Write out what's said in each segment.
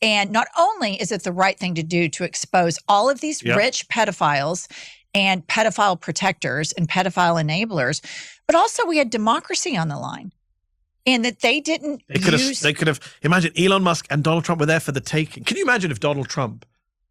And not only is it the right thing to do to expose all of these rich pedophiles and pedophile protectors and pedophile enablers, but also we had democracy on the line. And that they didn't They could have, imagine Elon Musk and Donald Trump were there for the taking. Can you imagine if Donald Trump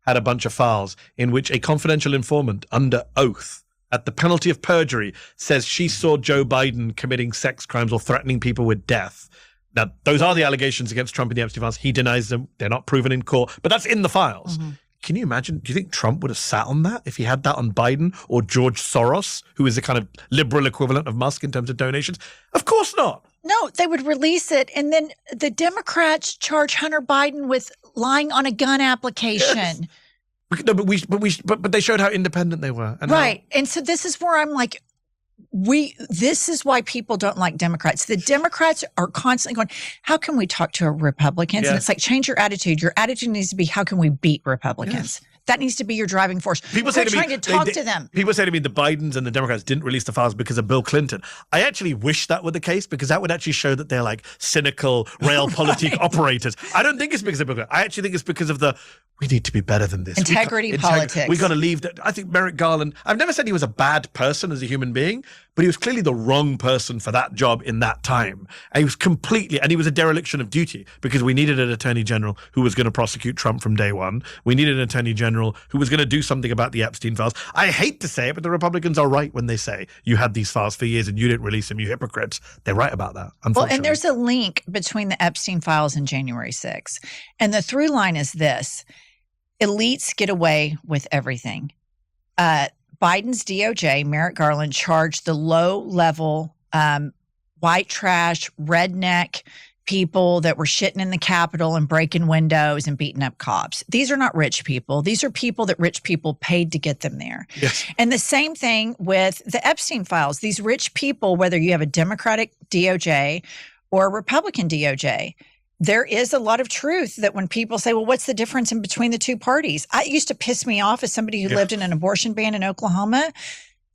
had a bunch of files in which a confidential informant under oath at the penalty of perjury says she saw Joe Biden committing sex crimes or threatening people with death? Now, those are the allegations against Trump in the Epstein files. He denies them. They're not proven in court, but that's in the files. Mm-hmm. Can you imagine? Do you think Trump would have sat on that if he had that on Biden or George Soros, who is the kind of liberal equivalent of Musk in terms of donations? Of course not. No, they would release it. And then the Democrats charge Hunter Biden with lying on a gun application. Yes. No, but they showed how independent they were. And right. And so this is where I'm like, this is why people don't like Democrats. The Democrats are constantly going, how can we talk to Republicans? Yes. And it's like, change your attitude. Your attitude needs to be, how can we beat Republicans? Yes. That needs to be your driving force. People say to me, talk to them. People say to me the Bidens and the Democrats didn't release the files because of Bill Clinton. I actually wish that were the case, because that would actually show that they're like cynical realpolitik operators. I don't think it's because of Bill Clinton. I actually think it's because of we need to be better than this. Integrity politics. We got to leave that. I think Merrick Garland, I've never said he was a bad person as a human being, but he was clearly the wrong person for that job in that time. And he was and he was a dereliction of duty, because we needed an attorney general who was going to prosecute Trump from day one. We needed an attorney general who was going to do something about the Epstein files. I hate to say it, but the Republicans are right when they say you had these files for years and you didn't release them, you hypocrites. They're right about that, unfortunately. Well, and there's a link between the Epstein files and January 6th. And the through line is this: elites get away with everything. Biden's DOJ, Merrick Garland, charged the low-level white trash, redneck people that were shitting in the Capitol and breaking windows and beating up cops. These are not rich people. These are people that rich people paid to get them there. Yes. And the same thing with the Epstein files. These rich people, whether you have a Democratic DOJ or a Republican DOJ, there is a lot of truth that when people say, well, what's the difference in between the two parties? It used to piss me off as somebody who lived in an abortion ban in Oklahoma.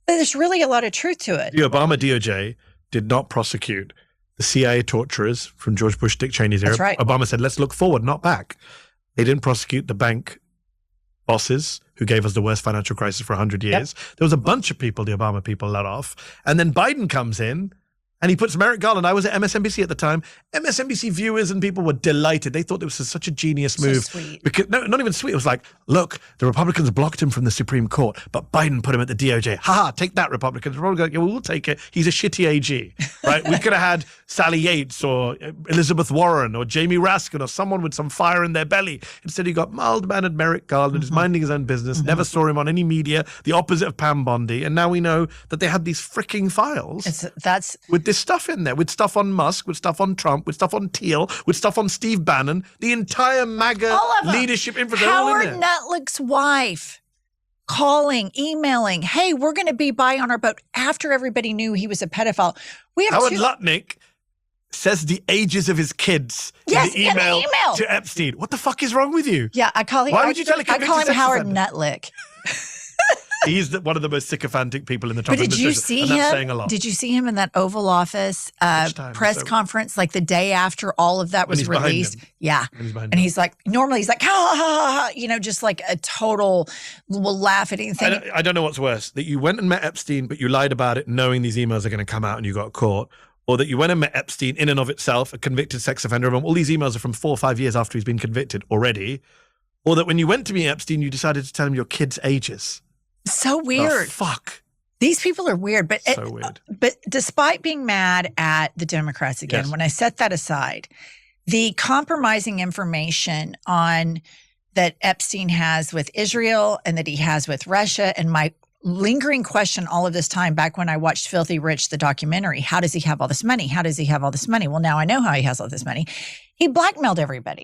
But there's really a lot of truth to it. The Obama DOJ did not prosecute the CIA torturers from George Bush, Dick Cheney's era. That's right. Obama said, let's look forward, not back. They didn't prosecute the bank bosses who gave us the worst financial crisis for 100 years. Yep. There was a bunch of people the Obama people let off. And then Biden comes in and he puts Merrick Garland. I was at MSNBC at the time. MSNBC viewers and people were delighted. They thought it was such a genius move. So sweet. Because, no, not even sweet. It was like, look, the Republicans blocked him from the Supreme Court, but Biden put him at the DOJ. Ha, take that, Republicans. The Republicans, yeah, we'll take it. He's a shitty AG, right? We could have had Sally Yates or Elizabeth Warren or Jamie Raskin or someone with some fire in their belly. Instead, you got mild-mannered Merrick Garland, who's minding his own business, never saw him on any media, the opposite of Pam Bondi. And now we know that they had these freaking files. With this stuff in there, with stuff on Musk, with stuff on Trump, with stuff on Thiel, with stuff on Steve Bannon, the entire MAGA leadership infrastructure. Howard Nuttlick's wife calling, emailing, hey, we're going to be by on our boat, after everybody knew he was a pedophile. Howard Lutnick says the ages of his kids in the email to Epstein. What the fuck is wrong with you? Yeah, I call him. Why would you tell a I call him Howard offender? Nuttlick. He's one of the most sycophantic people in the Trump administration. But did you see him? That's saying a lot. Did you see him in that Oval Office press conference, like the day after all of that was released? Yeah. And he's like, normally he's like, ha, ha, ha, ha, just like a total, will laugh at anything. I don't know what's worse, that you went and met Epstein, but you lied about it knowing these emails are going to come out and you got caught. Or that you went and met Epstein in and of itself, a convicted sex offender. And all these emails are from 4 or 5 years after he's been convicted already. Or that when you went to meet Epstein, you decided to tell him your kids' ages. So weird. Oh, fuck. These people are weird. But so weird. But despite being mad at the Democrats again, when I set that aside, the compromising information on that Epstein has with Israel and that he has with Russia, and my lingering question all of this time back when I watched Filthy Rich, the documentary, how does he have all this money? How does he have all this money? Well, now I know how he has all this money. He blackmailed everybody.